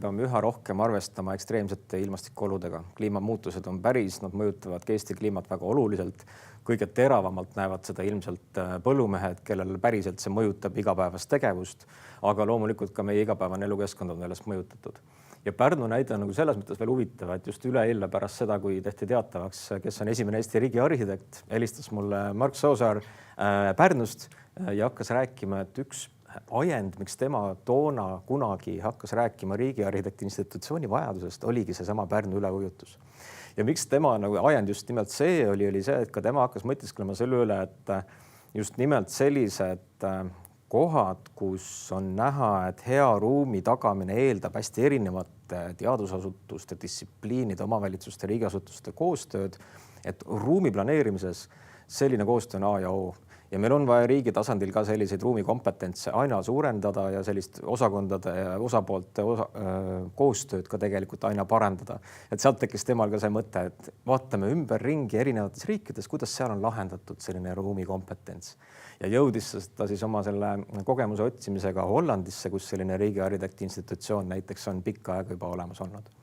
peame üha rohkem arvestama ekstreemsete ilmastikuoludega. Kliimamuutused on päris, nad mõjutavad Eesti kliimat väga oluliselt. Kõige teravamalt näevad seda ilmselt põllumehed, kellel päriselt see mõjutab igapäevast tegevust, aga loomulikult ka meie igapäevane elukeskkond on sellest mõjutatud. Ja Pärnu näide on selles mõttes veel huvitav, et just üleeile pärast seda, kui tehti teatavaks, kes on esimene Eesti riigiarhitekt, helistas mulle Mark Soosaar Pärnust ja hakkas rääkima, et üks ajend, miks tema toona kunagi hakkas rääkima riigiarhitekti institutsiooni vajadusest, oligi seesama Pärnu üleujutus. Ja miks tema ajend just nimelt see oli see, et ka tema hakkas mõtisklema selle üle, et just nimelt sellised kohad, kus on näha, et hea ruumi tagamine eeldab hästi erinevate teadusasutuste, distsipliinide, omavalitsuste, riigiasutuste koostööd, et ruumi planeerimises selline koostöö on A ja O. Ja meil on vaja riigi tasandil ka selliseid ruumikompetentse aina suurendada ja sellist osakondade ja osapoolte koostööd ka tegelikult aina parandada. Et sealt tekkis temal ka see mõte, et vaatame ümberringi erinevates riikides, kuidas seal on lahendatud selline ruumikompetents. Ja jõudis ta siis oma selle kogemuse otsimisega Hollandisse, kus selline riigiarhitekti institutsioon näiteks on pikka aega juba olemas olnud.